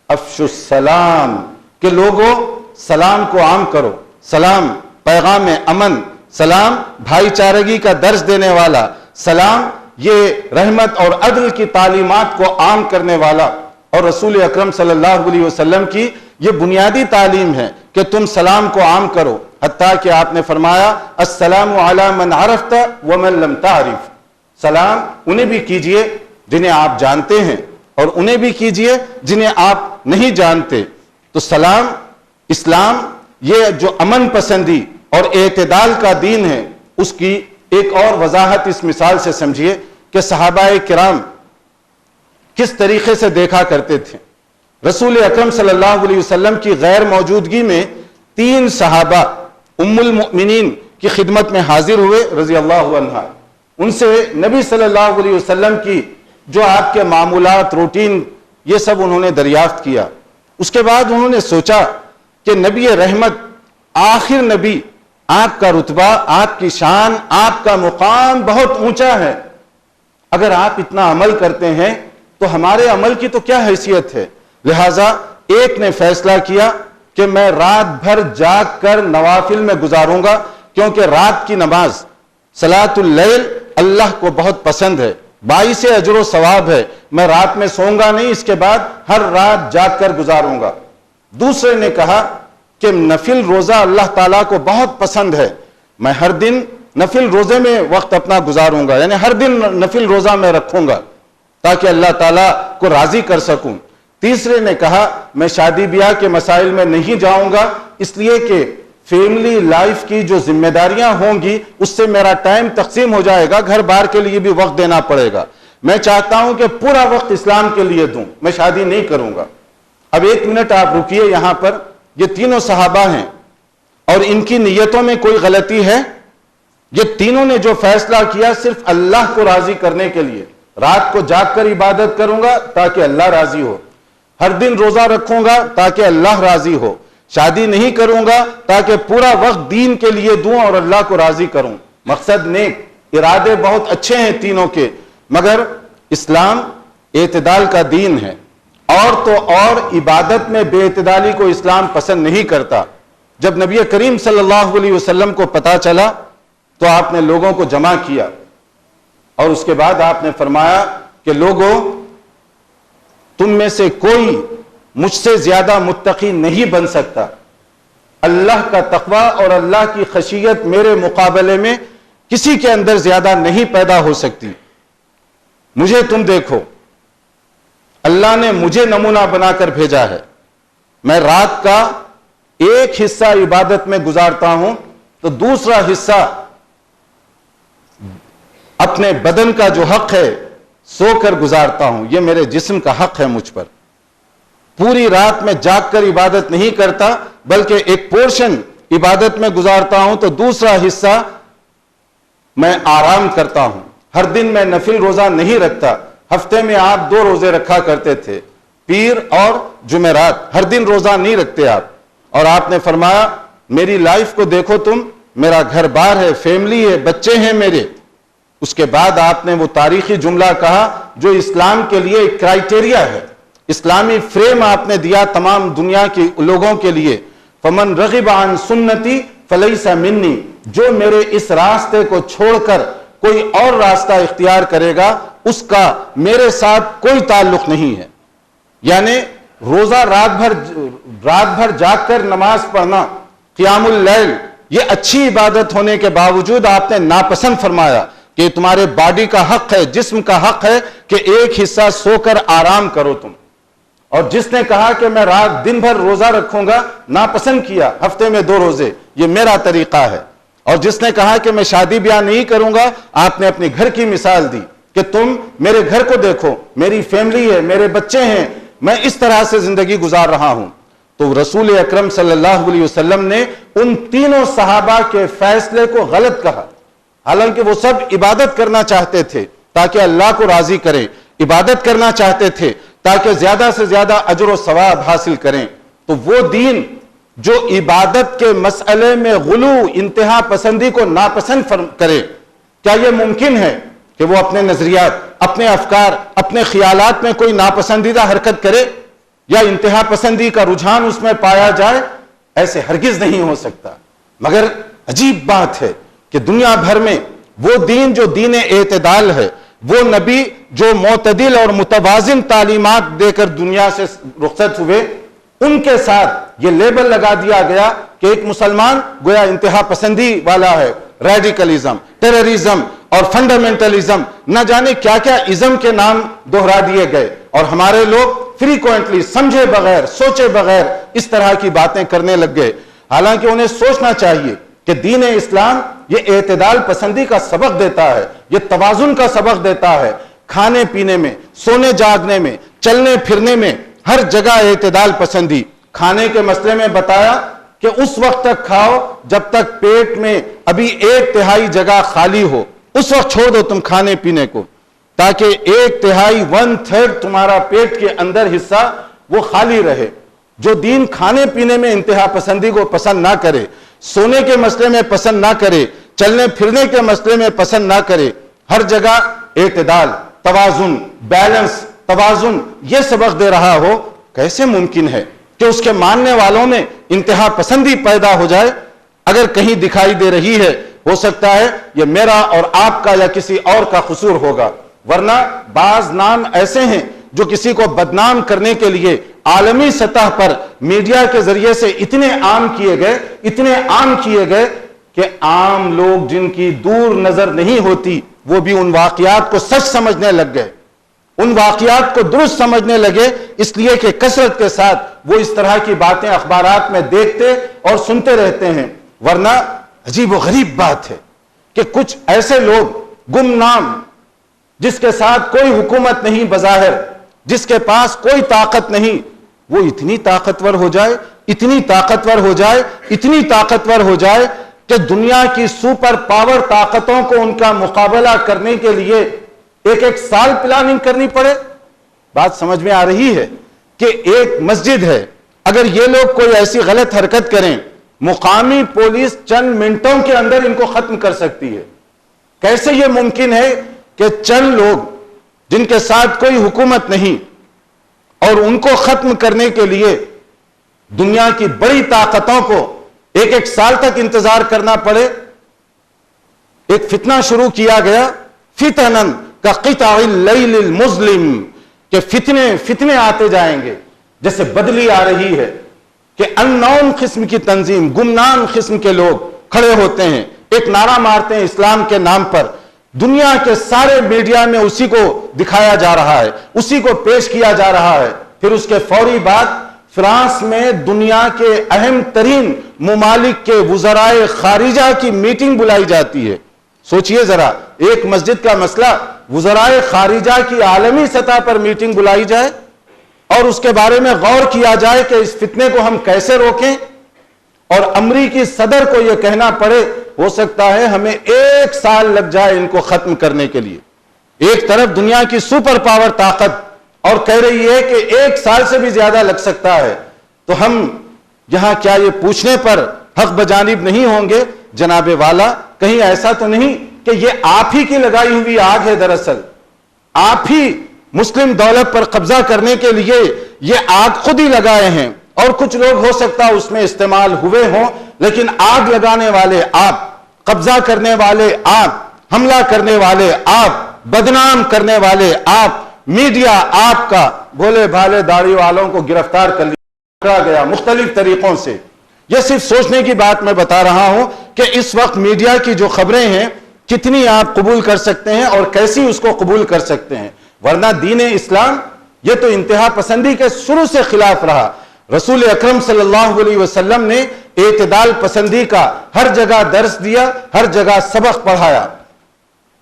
افشوا السلام، کہ لوگوں سلام کو عام کرو۔ سلام پیغام امن، سلام بھائی چارگی کا درس دینے والا، سلام یہ رحمت اور عدل کی تعلیمات کو عام کرنے والا۔ اور رسول اکرم صلی اللہ علیہ وسلم کی یہ بنیادی تعلیم ہے کہ تم سلام کو عام کرو، حتیٰ کہ آپ نے فرمایا السلام علی من عرفت ومن لم تعرف، سلام انہیں بھی کیجئے جنہیں آپ جانتے ہیں اور انہیں بھی کیجئے جنہیں آپ نہیں جانتے۔ تو سلام اسلام یہ جو امن پسندی اور اعتدال کا دین ہے، اس کی ایک اور وضاحت اس مثال سے سمجھیے کہ صحابہ کرام کس طریقے سے دیکھا کرتے تھے۔ رسول اکرم صلی اللہ علیہ وسلم کی غیر موجودگی میں 3 صحابہ ام المؤمنین کی خدمت میں حاضر ہوئے رضی اللہ عنہ۔ ان سے نبی صلی اللہ علیہ وسلم کی جو آپ کے معمولات، روٹین، یہ سب انہوں نے دریافت کیا۔ اس کے بعد انہوں نے سوچا کہ نبی رحمت، آخر نبی، آپ کا رتبہ، آپ کی شان، آپ کا مقام بہت اونچا ہے۔ اگر آپ اتنا عمل کرتے ہیں تو ہمارے عمل کی تو کیا حیثیت ہے؟ لہٰذا ایک نے فیصلہ کیا کہ میں رات بھر جاگ کر نوافل میں گزاروں گا، کیونکہ رات کی نماز صلاۃ اللیل اللہ کو بہت پسند ہے، باعث اجر و ثواب ہے۔ میں رات میں سوؤں گا نہیں، اس کے بعد ہر رات جاگ کر گزاروں گا۔ دوسرے نے کہا کہ نفل روزہ اللہ تعالیٰ کو بہت پسند ہے، میں ہر دن نفل روزے میں وقت اپنا گزاروں گا، یعنی ہر دن نفل روزہ میں رکھوں گا تاکہ اللہ تعالیٰ کو راضی کر سکوں۔ تیسرے نے کہا میں شادی بیاہ کے مسائل میں نہیں جاؤں گا، اس لیے کہ فیملی لائف کی جو ذمہ داریاں ہوں گی اس سے میرا ٹائم تقسیم ہو جائے گا، گھر بار کے لیے بھی وقت دینا پڑے گا، میں چاہتا ہوں کہ پورا وقت اسلام کے لیے دوں، میں شادی نہیں کروں گا۔ اب 1 منٹ آپ رکیے یہاں پر، یہ تینوں صحابہ ہیں اور ان کی نیتوں میں کوئی غلطی ہے؟ یہ تینوں نے جو فیصلہ کیا صرف اللہ کو راضی کرنے کے لیے، رات کو جاگ کر عبادت کروں گا تاکہ اللہ راضی ہو، ہر دن روزہ رکھوں گا تاکہ اللہ راضی ہو، شادی نہیں کروں گا تاکہ پورا وقت دین کے لیے دوں اور اللہ کو راضی کروں۔ مقصد نیک، ارادے بہت اچھے ہیں تینوں کے، مگر اسلام اعتدال کا دین ہے، اور تو اور عبادت میں بے اعتدالی کو اسلام پسند نہیں کرتا۔ جب نبی کریم صلی اللہ علیہ وسلم کو پتا چلا تو آپ نے لوگوں کو جمع کیا اور اس کے بعد آپ نے فرمایا کہ لوگوں، تم میں سے کوئی مجھ سے زیادہ متقی نہیں بن سکتا، اللہ کا تقوی اور اللہ کی خشیت میرے مقابلے میں کسی کے اندر زیادہ نہیں پیدا ہو سکتی۔ مجھے تم دیکھو، اللہ نے مجھے نمونہ بنا کر بھیجا ہے، میں رات کا ایک حصہ عبادت میں گزارتا ہوں تو دوسرا حصہ اپنے بدن کا جو حق ہے سو کر گزارتا ہوں، یہ میرے جسم کا حق ہے مجھ پر۔ پوری رات میں جاگ کر عبادت نہیں کرتا بلکہ ایک پورشن عبادت میں گزارتا ہوں تو دوسرا حصہ میں آرام کرتا ہوں۔ ہر دن میں نفل روزہ نہیں رکھتا، ہفتے میں آپ 2 روزے رکھا کرتے تھے، پیر اور جمعرات، ہر دن روزہ نہیں رکھتے آپ۔ اور آپ نے فرمایا میری لائف کو دیکھو تم، میرا گھر بار ہے، فیملی ہے، بچے ہیں میرے۔ اس کے بعد آپ نے وہ تاریخی جملہ کہا جو اسلام کے لیے ایک کرائٹیریا ہے، اسلامی فریم آپ نے دیا تمام دنیا کے لوگوں کے لیے، فمن رغب عن سنتی فلیس منی، جو میرے اس راستے کو چھوڑ کر کوئی اور راستہ اختیار کرے گا اس کا میرے ساتھ کوئی تعلق نہیں ہے۔ یعنی روزہ رات بھر جاگ کر نماز پڑھنا، قیام اللیل، یہ اچھی عبادت ہونے کے باوجود آپ نے ناپسند فرمایا کہ تمہارے باڈی کا حق ہے، جسم کا حق ہے کہ ایک حصہ سو کر آرام کرو تم۔ اور جس نے کہا کہ میں رات دن بھر روزہ رکھوں گا، ناپسند کیا، ہفتے میں 2 روزے، یہ میرا طریقہ ہے۔ اور جس نے کہا کہ میں شادی بیاہ نہیں کروں گا، آپ نے اپنے گھر کی مثال دی کہ تم میرے گھر کو دیکھو، میری فیملی ہے، میرے بچے ہیں، میں اس طرح سے زندگی گزار رہا ہوں۔ تو رسول اکرم صلی اللہ علیہ وسلم نے ان تینوں صحابہ کے فیصلے کو غلط کہا، حالانکہ وہ سب عبادت کرنا چاہتے تھے تاکہ اللہ کو راضی کریں، عبادت کرنا چاہتے تھے تاکہ زیادہ سے زیادہ اجر و ثواب حاصل کریں۔ تو وہ دین جو عبادت کے مسئلے میں غلو، انتہا پسندی کو ناپسند کرے، کیا یہ ممکن ہے کہ وہ اپنے نظریات، اپنے افکار، اپنے خیالات میں کوئی ناپسندیدہ حرکت کرے یا انتہا پسندی کا رجحان اس میں پایا جائے؟ ایسے ہرگز نہیں ہو سکتا۔ مگر عجیب بات ہے کہ دنیا بھر میں وہ دین جو دین اعتدال ہے، وہ نبی جو معتدل اور متوازن تعلیمات دے کر دنیا سے رخصت ہوئے، ان کے ساتھ یہ لیبل لگا دیا گیا کہ ایک مسلمان گویا انتہا پسندی والا ہے، ریڈیکلزم، ٹیررزم اور فنڈامنٹلزم، نہ جانے کیا کیا ازم کے نام دہرا دیے گئے۔ اور ہمارے لوگ فریکوینٹلی سمجھے بغیر سوچے بغیر اس طرح کی باتیں کرنے لگ گئے، حالانکہ انہیں سوچنا چاہیے کہ دین اسلام یہ اعتدال پسندی کا سبق دیتا ہے، یہ توازن کا سبق دیتا ہے، کھانے پینے میں، سونے جاگنے میں، چلنے پھرنے میں ہر جگہ اعتدال پسندی۔ کھانے کے مسئلے میں بتایا کہ اس وقت تک کھاؤ جب تک پیٹ میں ابھی 1/3 جگہ خالی ہو، اس وقت چھوڑ دو تم کھانے پینے کو، تاکہ 1/3 1/3 تمہارا پیٹ کے اندر حصہ وہ خالی رہے۔ جو دین کھانے پینے میں انتہا پسندی کو پسند نہ کرے، سونے کے مسئلے میں پسند نہ کرے، چلنے پھرنے کے مسئلے میں پسند نہ کرے، ہر جگہ اعتدال، توازن، بیلنس، توازن یہ سبق دے رہا ہو، کیسے ممکن ہے کہ اس کے ماننے والوں میں انتہا پسندی پیدا ہو جائے؟ اگر کہیں دکھائی دے رہی ہے، ہو سکتا ہے یہ میرا اور آپ کا یا کسی اور کا قصور ہوگا، ورنہ بعض نام ایسے ہیں جو کسی کو بدنام کرنے کے لیے عالمی سطح پر میڈیا کے ذریعے سے اتنے عام کیے گئے کہ عام لوگ جن کی دور نظر نہیں ہوتی وہ بھی ان واقعات کو سچ سمجھنے لگ گئے، ان واقعات کو درست سمجھنے لگے، اس لیے کہ کثرت کے ساتھ وہ اس طرح کی باتیں اخبارات میں دیکھتے اور سنتے رہتے ہیں۔ ورنہ عجیب و غریب بات ہے کہ کچھ ایسے لوگ گمنام، جس کے ساتھ کوئی حکومت نہیں بظاہر، جس کے پاس کوئی طاقت نہیں، وہ اتنی طاقتور ہو جائے، اتنی طاقتور ہو جائے، اتنی طاقتور ہو جائے کہ دنیا کی سپر پاور طاقتوں کو ان کا مقابلہ کرنے کے لیے ایک سال پلاننگ کرنی پڑے۔ بات سمجھ میں آ رہی ہے کہ ایک مسجد ہے، اگر یہ لوگ کوئی ایسی غلط حرکت کریں، مقامی پولیس چند منٹوں کے اندر ان کو ختم کر سکتی ہے۔ کیسے یہ ممکن ہے کہ چند لوگ جن کے ساتھ کوئی حکومت نہیں اور ان کو ختم کرنے کے لیے دنیا کی بڑی طاقتوں کو ایک سال تک انتظار کرنا پڑے؟ ایک فتنہ شروع کیا گیا، فتنن کا قطع اللیل المظلم، کہ فتنے آتے جائیں گے، جیسے بدلی آ رہی ہے کہ اننون قسم کی تنظیم، گمنام قسم کے لوگ کھڑے ہوتے ہیں، ایک نعرہ مارتے ہیں اسلام کے نام پر، دنیا کے سارے میڈیا میں اسی کو دکھایا جا رہا ہے، اسی کو پیش کیا جا رہا ہے۔ پھر اس کے فوری بعد فرانس میں دنیا کے اہم ترین ممالک کے وزرائے خارجہ کی میٹنگ بلائی جاتی ہے۔ سوچئے ذرا، ایک مسجد کا مسئلہ، وزرائے خارجہ کی عالمی سطح پر میٹنگ بلائی جائے اور اس کے بارے میں غور کیا جائے کہ اس فتنے کو ہم کیسے روکیں، اور امریکی صدر کو یہ کہنا پڑے ہو سکتا ہے ہمیں 1 سال لگ جائے ان کو ختم کرنے کے لیے۔ ایک طرف دنیا کی سپر پاور طاقت اور کہہ رہی ہے کہ 1 سال سے بھی زیادہ لگ سکتا ہے، تو ہم یہاں کیا یہ پوچھنے پر حق بجانب نہیں ہوں گے جناب والا، کہیں ایسا تو نہیں کہ یہ آپ ہی کی لگائی ہوئی آگ ہے؟ دراصل آپ ہی مسلم دولت پر قبضہ کرنے کے لیے یہ آگ خود ہی لگائے ہیں، اور کچھ لوگ ہو سکتا اس میں استعمال ہوئے ہوں، لیکن آگ لگانے والے آپ، قبضہ کرنے والے آپ، حملہ کرنے والے آپ، بدنام کرنے والے آپ، میڈیا آپ کا، بھولے بھالے داڑھی والوں کو گرفتار کر لیا گیا مختلف طریقوں سے۔ یہ صرف سوچنے کی بات میں بتا رہا ہوں کہ اس وقت میڈیا کی جو خبریں ہیں کتنی آپ قبول کر سکتے ہیں اور کیسی اس کو قبول کر سکتے ہیں، ورنہ دین اسلام یہ تو انتہا پسندی کے شروع سے خلاف رہا۔ رسول اکرم صلی اللہ علیہ وسلم نے اعتدال پسندی کا ہر جگہ درس دیا، ہر جگہ سبق پڑھایا،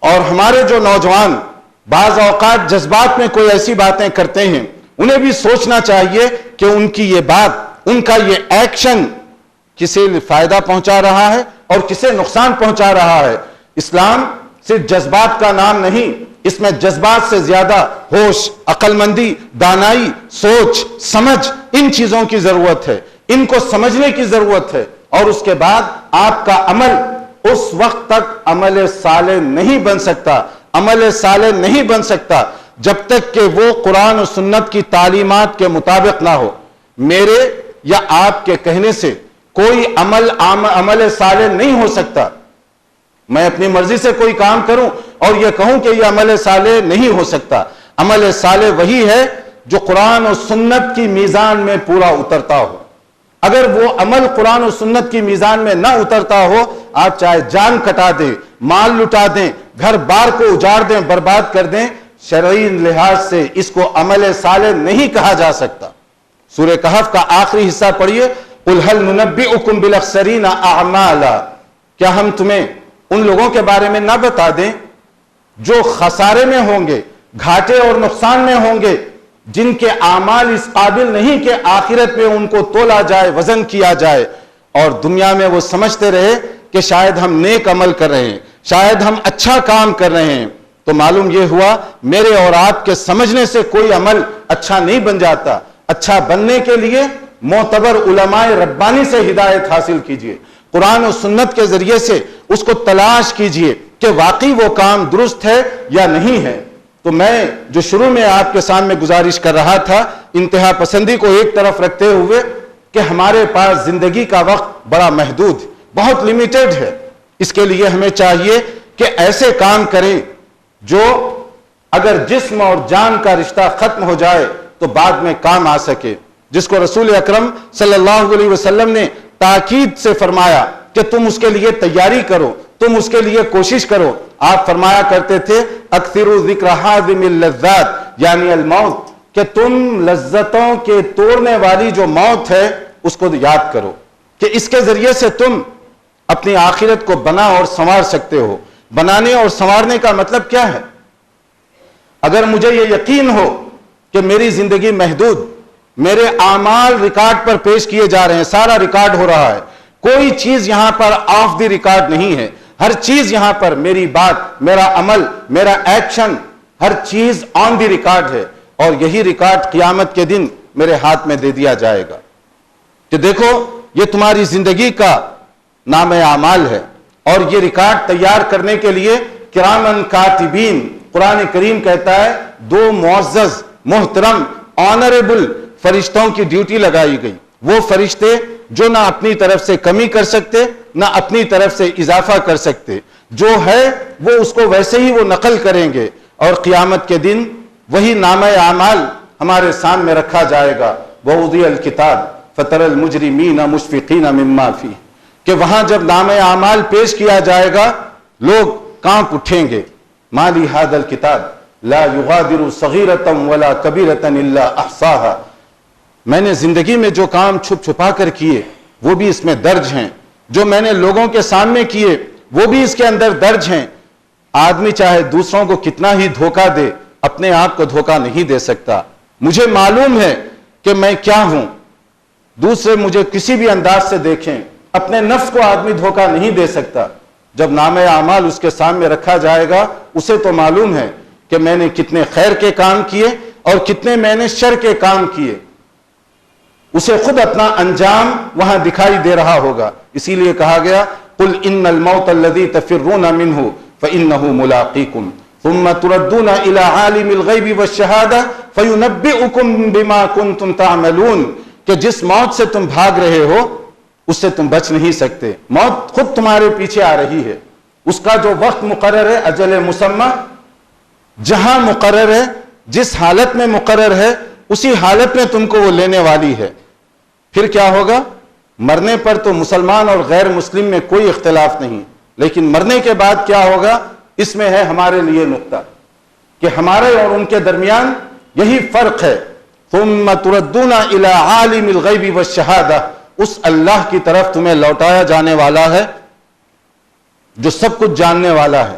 اور ہمارے جو نوجوان بعض اوقات جذبات میں کوئی ایسی باتیں کرتے ہیں، انہیں بھی سوچنا چاہیے کہ ان کی یہ بات، ان کا یہ ایکشن کسے فائدہ پہنچا رہا ہے اور کسے نقصان پہنچا رہا ہے۔ اسلام صرف جذبات کا نام نہیں، اس میں جذبات سے زیادہ ہوش، عقل مندی، دانائی، سوچ، سمجھ، ان چیزوں کی ضرورت ہے، ان کو سمجھنے کی ضرورت ہے، اور اس کے بعد آپ کا عمل اس وقت تک عمل صالح نہیں بن سکتا، عمل صالح نہیں بن سکتا جب تک کہ وہ قرآن و سنت کی تعلیمات کے مطابق نہ ہو۔ میرے یا آپ کے کہنے سے کوئی عمل صالح نہیں ہو سکتا۔ میں اپنی مرضی سے کوئی کام کروں اور یہ کہوں کہ یہ عمل صالح نہیں ہو سکتا۔ عمل صالح وہی ہے جو قرآن و سنت کی میزان میں پورا اترتا ہو۔ اگر وہ عمل قرآن و سنت کی میزان میں نہ اترتا ہو، آپ چاہے جان کٹا دیں، مال لٹا دیں، گھر بار کو اجاڑ دیں، برباد کر دیں، شرعی لحاظ سے اس کو عمل صالح نہیں کہا جا سکتا۔ سورہ کہف کا آخری حصہ پڑھیے، قُلْ هَلْ نُنَبِّئُكُمْ بِالْأَخْسَرِينَ أَعْمَالًا، کیا ہم تمہیں ان لوگوں کے بارے میں نہ بتا دیں جو خسارے میں ہوں گے، گھاٹے اور نقصان میں ہوں گے، جن کے اعمال اس قابل نہیں کہ آخرت میں ان کو تولا جائے، وزن کیا جائے، اور دنیا میں وہ سمجھتے رہے کہ شاید ہم نیک عمل کر رہے ہیں، شاید ہم اچھا کام کر رہے ہیں۔ تو معلوم یہ ہوا میرے اور آپ کے سمجھنے سے کوئی عمل اچھا نہیں بن جاتا۔ اچھا بننے کے لیے معتبر علماء ربانی سے ہدایت حاصل کیجئے، قرآن و سنت کے ذریعے سے اس کو تلاش کیجئے کہ واقعی وہ کام درست ہے یا نہیں ہے۔ تو میں جو شروع میں آپ کے سامنے گزارش کر رہا تھا، انتہا پسندی کو ایک طرف رکھتے ہوئے کہ ہمارے پاس زندگی کا وقت بڑا محدود، بہت لیمیٹڈ ہے، اس کے لیے ہمیں چاہیے کہ ایسے کام کریں جو اگر جسم اور جان کا رشتہ ختم ہو جائے تو بعد میں کام آ سکے، جس کو رسول اکرم صلی اللہ علیہ وسلم نے تاکید سے فرمایا کہ تم اس کے لیے تیاری کرو، تم اس کے لیے کوشش کرو۔ آپ فرمایا کرتے تھے اکثروا ذکر حاذم اللذات، یعنی الموت، کہ تم لذتوں کے توڑنے والی جو موت ہے اس کو یاد کرو، کہ اس کے ذریعے سے تم اپنی آخرت کو بنا اور سنوار سکتے ہو۔ بنانے اور سنوارنے کا مطلب کیا ہے؟ اگر مجھے یہ یقین ہو کہ میری زندگی محدود، میرے اعمال ریکارڈ پر پیش کیے جا رہے ہیں، سارا ریکارڈ ہو رہا ہے، کوئی چیز یہاں پر آف دی ریکارڈ نہیں ہے، ہر چیز یہاں پر، میری بات، میرا عمل، میرا ایکشن، ہر چیز آن دی ریکارڈ ہے، اور یہی ریکارڈ قیامت کے دن میرے ہاتھ میں دے دیا جائے گا کہ دیکھو یہ تمہاری زندگی کا نام اعمال ہے۔ اور یہ ریکارڈ تیار کرنے کے لیے کرامن کاتبین، قرآن کریم کہتا ہے دو معزز، محترم، آنریبل فرشتوں کی ڈیوٹی لگائی گئی۔ وہ فرشتے جو نہ اپنی طرف سے کمی کر سکتے، نہ اپنی طرف سے اضافہ کر سکتے، جو ہے وہ اس کو ویسے ہی وہ نقل کریں گے، اور قیامت کے دن وہی نامہ اعمال ہمارے سامنے رکھا جائے گا۔ وَوُضِعَ الْكِتَابُ فَتَرَى الْمُجْرِمِينَ مُشْفِقِينَ مِمَّا فِيهِ، کہ وہاں جب نامہ اعمال پیش کیا جائے گا لوگ کانپ اٹھیں گے، مَا لِي هَذَا الْكِتَابُ لَا يُغَادِرُ صَغِيرَةً وَلَا كَبِيرَةً إِلَّا أَحْصَاهَا، میں نے زندگی میں جو کام چھپ چھپا کر کیے وہ بھی اس میں درج ہیں، جو میں نے لوگوں کے سامنے کیے وہ بھی اس کے اندر درج ہیں۔ آدمی چاہے دوسروں کو کتنا ہی دھوکہ دے، اپنے آپ کو دھوکہ نہیں دے سکتا۔ مجھے معلوم ہے کہ میں کیا ہوں، دوسرے مجھے کسی بھی انداز سے دیکھیں، اپنے نفس کو آدمی دھوکہ نہیں دے سکتا۔ جب نامہ اعمال اس کے سامنے رکھا جائے گا اسے تو معلوم ہے کہ میں نے کتنے خیر کے کام کیے اور کتنے میں نے شر کے کام کیے، اسے خود اپنا انجام وہاں دکھائی دے رہا ہوگا۔ اسی لیے کہا گیا قُلْ إِنَّ الْمَوْتَ الَّذِي تَفِرُّونَ مِنْهُ فَإِنَّهُ مُلَاقِيكُمْ ثُمَّ تُرَدُّونَ إِلَى عَالِمِ الْغَيْبِ وَالشَّهَادَةِ فَيُنَبِّئُكُم بِمَا كُنتُمْ تَعْمَلُونَ، کہ جس موت سے تم بھاگ رہے ہو اس سے تم بچ نہیں سکتے، موت خود تمہارے پیچھے آ رہی ہے۔ اس کا جو وقت مقرر ہے، اجل مسمى، جہاں مقرر ہے، جس حالت میں مقرر ہے اسی حالت میں تم کو وہ لینے والی ہے۔ پھر کیا ہوگا؟ مرنے پر تو مسلمان اور غیر مسلم میں کوئی اختلاف نہیں، لیکن مرنے کے بعد کیا ہوگا اس میں ہے ہمارے لیے نقطہ، کہ ہمارے اور ان کے درمیان یہی فرق ہے۔ ثم تردون الى عالم الغیب والشہادہ، اس اللہ کی طرف تمہیں لوٹایا جانے والا ہے جو سب کچھ جاننے والا ہے،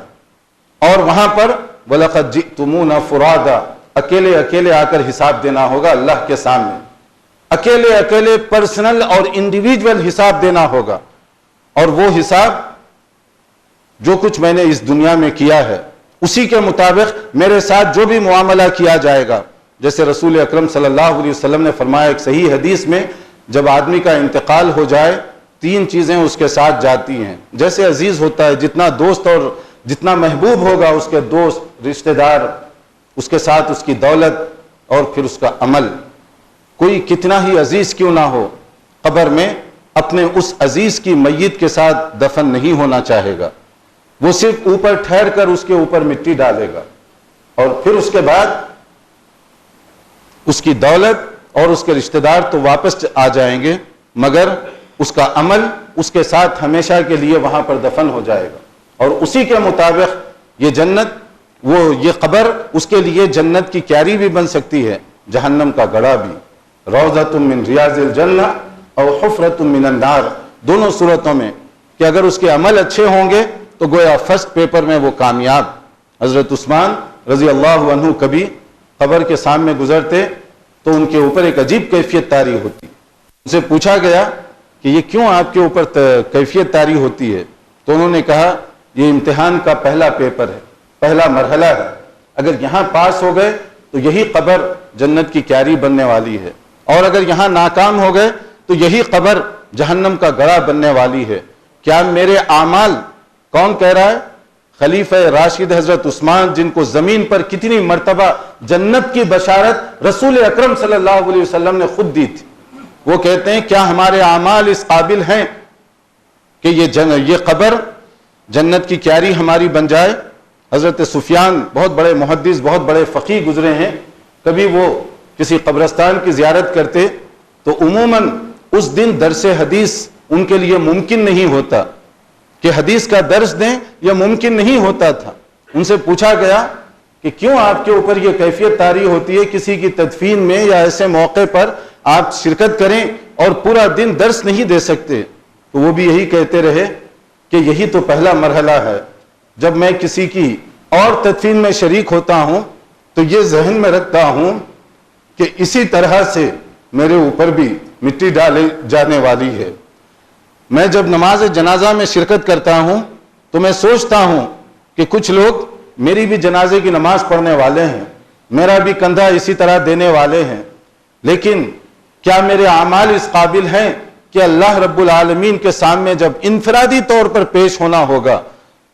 اور وہاں پر وَلَقَدْ جِئْتُمُونَ فُرَادًا، اکیلے اکیلے آ کر حساب دینا ہوگا اللہ کے سامنے، اکیلے اکیلے پرسنل اور انڈیویجول حساب دینا ہوگا، اور وہ حساب جو کچھ میں نے اس دنیا میں کیا ہے اسی کے مطابق میرے ساتھ جو بھی معاملہ کیا جائے گا۔ جیسے رسول اکرم صلی اللہ علیہ وسلم نے فرمایا ایک صحیح حدیث میں، جب آدمی کا انتقال ہو جائے تین چیزیں اس کے ساتھ جاتی ہیں، جیسے عزیز ہوتا ہے، جتنا دوست اور جتنا محبوب ہوگا اس کے دوست، رشتہ دار، اس کے ساتھ اس کی دولت، اور پھر اس کا عمل۔ کوئی کتنا ہی عزیز کیوں نہ ہو، قبر میں اپنے اس عزیز کی میت کے ساتھ دفن نہیں ہونا چاہے گا، وہ صرف اوپر ٹھہر کر اس کے اوپر مٹی ڈالے گا، اور پھر اس کے بعد اس کی دولت اور اس کے رشتہ دار تو واپس آ جائیں گے، مگر اس کا عمل اس کے ساتھ ہمیشہ کے لیے وہاں پر دفن ہو جائے گا، اور اسی کے مطابق یہ جنت وہ یہ قبر اس کے لیے جنت کی کیاری بھی بن سکتی ہے، جہنم کا گڑھا بھی۔ روضۃ من ریاض الجنہ اور حفرۃ من النار، دونوں صورتوں میں کہ اگر اس کے عمل اچھے ہوں گے تو گویا فرسٹ پیپر میں وہ کامیاب۔ حضرت عثمان رضی اللہ عنہ کبھی قبر کے سامنے گزرتے تو ان کے اوپر ایک عجیب کیفیت طاری ہوتی۔ ان سے پوچھا گیا کہ یہ کیوں آپ کے اوپر کیفیت طاری ہوتی ہے؟ تو انہوں نے کہا یہ امتحان کا پہلا پیپر ہے، پہلا مرحلہ ہے، اگر یہاں پاس ہو گئے تو یہی قبر جنت کی کیاری بننے والی ہے، اور اگر یہاں ناکام ہو گئے تو یہی قبر جہنم کا گڑھا بننے والی ہے۔ کیا میرے اعمال، کون کہہ رہا ہے؟ خلیفہ راشد حضرت عثمان، جن کو زمین پر کتنی مرتبہ جنت کی بشارت رسول اکرم صلی اللہ علیہ وسلم نے خود دی تھی، وہ کہتے ہیں کیا ہمارے اعمال اس قابل ہیں کہ یہ قبر جنت کی کیاری ہماری بن جائے؟ حضرت سفیان بہت بڑے محدث، بہت بڑے فقیہ گزرے ہیں، کبھی وہ کسی قبرستان کی زیارت کرتے تو عموماً اس دن درس حدیث ان کے لیے ممکن نہیں ہوتا کہ حدیث کا درس دیں، یا ممکن نہیں ہوتا تھا۔ ان سے پوچھا گیا کہ کیوں آپ کے اوپر یہ کیفیت طاری ہوتی ہے کسی کی تدفین میں یا ایسے موقع پر آپ شرکت کریں اور پورا دن درس نہیں دے سکتے؟ تو وہ بھی یہی کہتے رہے کہ یہی تو پہلا مرحلہ ہے، جب میں کسی کی اور تدفین میں شریک ہوتا ہوں تو یہ ذہن میں رکھتا ہوں کہ اسی طرح سے میرے اوپر بھی مٹی ڈالے جانے والی ہے۔ میں جب نماز جنازہ میں شرکت کرتا ہوں تو میں سوچتا ہوں کہ کچھ لوگ میری بھی جنازے کی نماز پڑھنے والے ہیں، میرا بھی کندھا اسی طرح دینے والے ہیں، لیکن کیا میرے اعمال اس قابل ہیں کہ اللہ رب العالمین کے سامنے جب انفرادی طور پر پیش ہونا ہوگا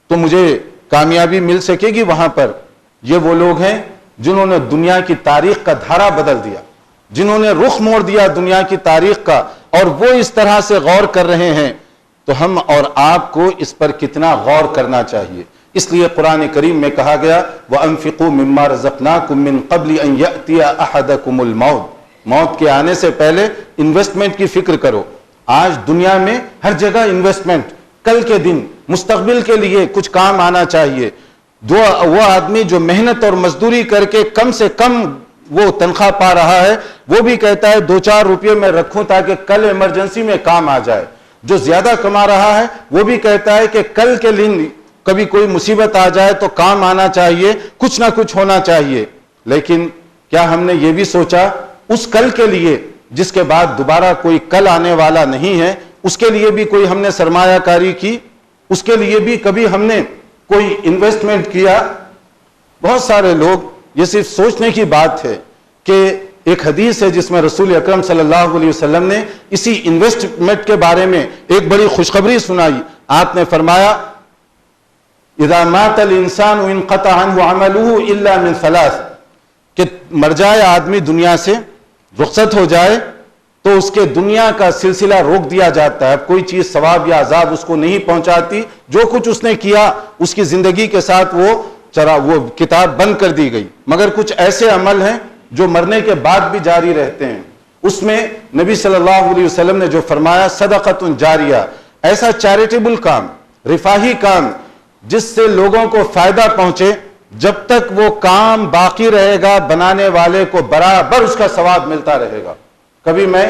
تو مجھے کامیابی مل سکے گی وہاں پر؟ یہ وہ لوگ ہیں جنہوں نے دنیا کی تاریخ کا دھارا بدل دیا، جنہوں نے رخ موڑ دیا دنیا کی تاریخ کا، اور وہ اس طرح سے غور کر رہے ہیں، تو ہم اور آپ کو اس پر کتنا غور کرنا چاہیے۔ اس لیے قرآن کریم میں کہا گیا وَأَنفِقُوا مِمَّا رَزَقْنَاكُم مِّن قَبْلِ أَن يَأْتِيَ أَحَدَكُمُ الْمَوْتُ، موت کے آنے سے پہلے انویسٹمنٹ کی فکر کرو۔ آج دنیا میں ہر جگہ انویسٹمنٹ، کل کے دن مستقبل کے لیے کچھ کام آنا چاہیے۔ وہ آدمی جو محنت اور مزدوری کر کے کم سے کم وہ تنخواہ پا رہا ہے، وہ بھی کہتا ہے 2-4 روپے میں رکھوں تاکہ کل ایمرجنسی میں کام آ جائے۔ جو زیادہ کما رہا ہے وہ بھی کہتا ہے کہ کل کے دن کبھی کوئی مصیبت آ جائے تو کام آنا چاہیے، کچھ نہ کچھ ہونا چاہیے۔ لیکن کیا ہم نے یہ بھی سوچا اس کل کے لیے جس کے بعد دوبارہ کوئی کل آنے والا نہیں ہے، اس کے لیے بھی کوئی ہم نے سرمایہ کاری کی، اس کے لیے بھی کبھی ہم نے کوئی انویسٹمنٹ کیا؟ بہت سارے لوگ، یہ صرف سوچنے کی بات ہے کہ ایک حدیث ہے جس میں رسول اکرم صلی اللہ علیہ وسلم نے اسی انویسٹمنٹ کے بارے میں ایک بڑی خوشخبری سنائی۔ آپ نے فرمایا اذا مات الانسان انقطع عنه عمله الا من ثلاث، کہ مر جائے آدمی دنیا سے، رخصت ہو جائے تو اس کے دنیا کا سلسلہ روک دیا جاتا ہے، اب کوئی چیز ثواب یا عذاب اس کو نہیں پہنچاتی، جو کچھ اس نے کیا اس کی زندگی کے ساتھ وہ کتاب بند کر دی گئی۔ مگر کچھ ایسے عمل ہیں جو مرنے کے بعد بھی جاری رہتے ہیں۔ اس میں نبی صلی اللہ علیہ وسلم نے جو فرمایا صدقۃ جاریہ، ایسا چیریٹیبل کام، رفاہی کام جس سے لوگوں کو فائدہ پہنچے، جب تک وہ کام باقی رہے گا بنانے والے کو برابر اس کا ثواب ملتا رہے گا۔ کبھی میں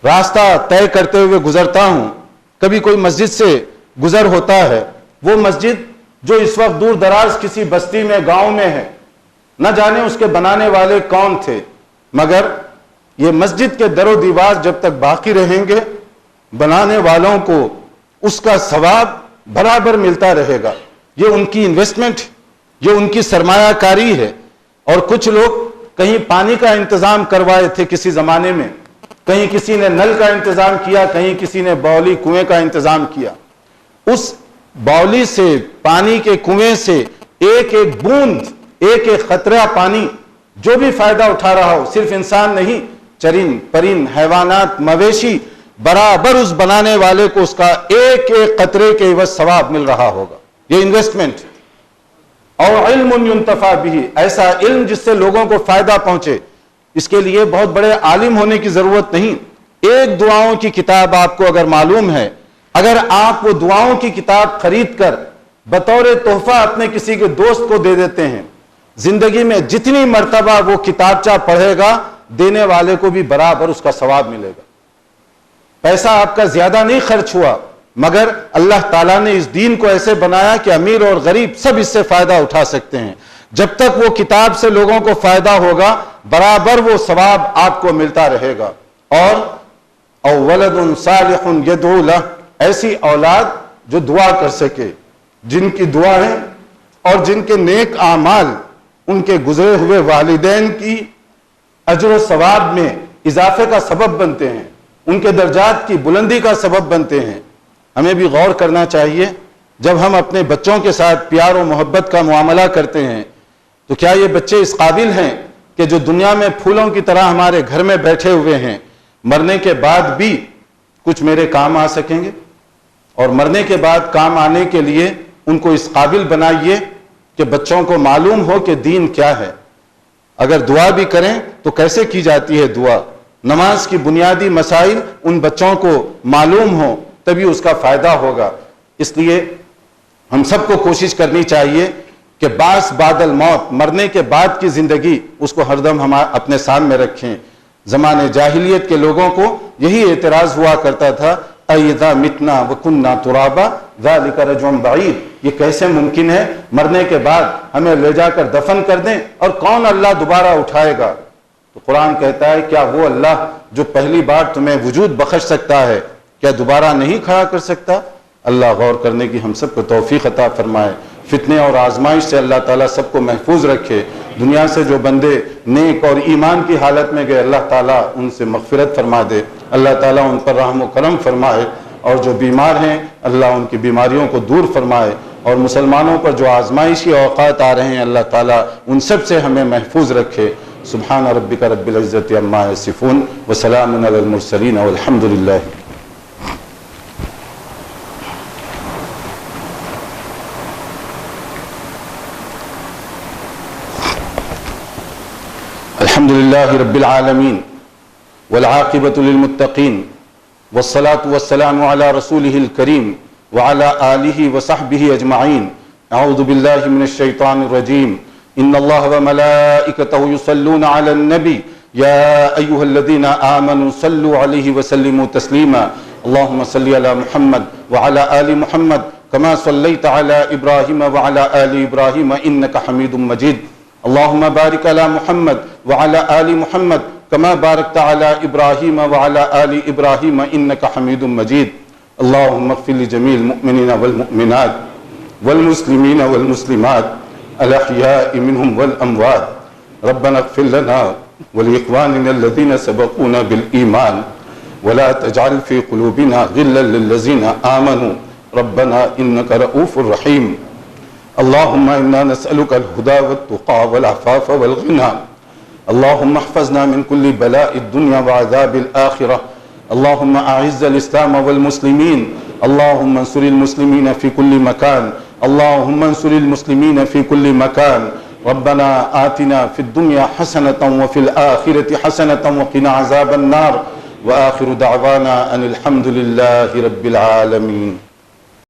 راستہ طے کرتے ہوئے گزرتا ہوں، کبھی کوئی مسجد سے گزر ہوتا ہے، وہ مسجد جو اس وقت دور دراز کسی بستی میں، گاؤں میں ہے، نہ جانے اس کے بنانے والے کون تھے، مگر یہ مسجد کے در و دیوار جب تک باقی رہیں گے بنانے والوں کو اس کا ثواب برابر ملتا رہے گا۔ یہ ان کی انویسٹمنٹ، یہ ان کی سرمایہ کاری ہے۔ اور کچھ لوگ کہیں پانی کا انتظام کروائے تھے کسی زمانے میں، کہیں کسی نے نل کا انتظام کیا، کہیں کسی نے باولی کنویں کا انتظام کیا۔ اس باولی سے، پانی کے کنویں سے ایک ایک بوند، ایک ایک قطرہ پانی جو بھی فائدہ اٹھا رہا ہو، صرف انسان نہیں، چرند پرند حیوانات مویشی، برابر اس بنانے والے کو اس کا ایک ایک قطرے کے عوض ثواب مل رہا ہوگا۔ یہ انویسٹمنٹ۔ اور علم ينتفع به، ایسا علم جس سے لوگوں کو فائدہ پہنچے۔ اس کے لیے بہت بڑے عالم ہونے کی ضرورت نہیں، ایک دعاؤں کی کتاب آپ کو اگر معلوم ہے، اگر آپ وہ دعاؤں کی کتاب خرید کر بطور تحفہ اپنے کسی کے دوست کو دے دیتے ہیں، زندگی میں جتنی مرتبہ وہ کتابچہ پڑھے گا دینے والے کو بھی برابر اس کا ثواب ملے گا۔ پیسہ آپ کا زیادہ نہیں خرچ ہوا، مگر اللہ تعالیٰ نے اس دین کو ایسے بنایا کہ امیر اور غریب سب اس سے فائدہ اٹھا سکتے ہیں۔ جب تک وہ کتاب سے لوگوں کو فائدہ ہوگا برابر وہ ثواب آپ کو ملتا رہے گا۔ اور او ولد صالح یدعو لہ، ایسی اولاد جو دعا کر سکے، جن کی دعائیں اور جن کے نیک اعمال ان کے گزرے ہوئے والدین کی اجر و ثواب میں اضافے کا سبب بنتے ہیں، ان کے درجات کی بلندی کا سبب بنتے ہیں۔ ہمیں بھی غور کرنا چاہیے، جب ہم اپنے بچوں کے ساتھ پیار و محبت کا معاملہ کرتے ہیں تو کیا یہ بچے اس قابل ہیں کہ جو دنیا میں پھولوں کی طرح ہمارے گھر میں بیٹھے ہوئے ہیں، مرنے کے بعد بھی کچھ میرے کام آ سکیں گے؟ اور مرنے کے بعد کام آنے کے لیے ان کو اس قابل بنائیے کہ بچوں کو معلوم ہو کہ دین کیا ہے۔ اگر دعا بھی کریں تو کیسے کی جاتی ہے دعا، نماز کی بنیادی مسائل ان بچوں کو معلوم ہو تبھی اس کا فائدہ ہوگا۔ اس لیے ہم سب کو کوشش کرنی چاہیے کہ بعث بعد الموت، مرنے کے بعد کی زندگی، اس کو ہر دم ہم اپنے سامنے رکھیں۔ زمانے جاہلیت کے لوگوں کو یہی اعتراض ہوا کرتا تھا، اَإِذَا مِتْنَا وَكُنَّا تُرَابًا ذَلِكَ رَجْعٌ بَعِيدٌ، یہ کیسے ممکن ہے مرنے کے بعد ہمیں لے جا کر دفن کر دیں اور کون اللہ دوبارہ اٹھائے گا؟ تو قرآن کہتا ہے کیا وہ اللہ جو پہلی بار تمہیں وجود بخش سکتا ہے کیا دوبارہ نہیں کھڑا کر سکتا؟ اللہ غور کرنے کی ہم سب کو توفیق عطا فرمائے، فتنے اور آزمائش سے اللہ تعالیٰ سب کو محفوظ رکھے۔ دنیا سے جو بندے نیک اور ایمان کی حالت میں گئے اللہ تعالیٰ ان سے مغفرت فرما دے، اللہ تعالیٰ ان پر رحم و کرم فرمائے، اور جو بیمار ہیں اللہ ان کی بیماریوں کو دور فرمائے، اور مسلمانوں پر جو آزمائشی اوقات آ رہے ہیں اللہ تعالیٰ ان سب سے ہمیں محفوظ رکھے۔ سبحان ربک رب العزت عما یصفون وسلام علی المرسلین والحمد للہ۔ الحمد لله رب العالمين والعاقبة للمتقين والصلاة والسلام على رسوله الكريم وعلى آله وصحبه أجمعين۔ أعوذ بالله من الشيطان الرجيم، إن الله وملائكته يصلون على النبي يا أيها الذين آمنوا صلوا عليه وسلموا تسليما، اللهم صل على محمد وعلى آل محمد كما صليت على إبراهيم وعلى آل إبراهيم إنك حميد مجيد، اللهم بارك على محمد وعلى آل محمد كما باركت على إبراهيم وعلى آل إبراهيم إنك حميد مجيد، اللهم اغفر لجميع المؤمنين والمؤمنات والمسلمين والمسلمات الأحياء منهم والأموات، ربنا اغفر لنا ولإخواننا الذين سبقونا بالإيمان ولا تجعل في قلوبنا غلا للذين آمنوا ربنا إنك رؤوف رحيم، اللهم إنا نسألك الهدى والتقى والعفاف والغنى، اللهم احفظنا من كل بلاء الدنيا وعذاب الآخرة، اللهم أعز الإسلام والمسلمين، اللهم انصر المسلمين في كل مكان، اللهم انصر المسلمين في كل مكان، ربنا آتنا في الدنيا حسنة وفي الآخرة حسنة وقنا عذاب النار، وآخر دعوانا أن الحمد لله رب العالمين۔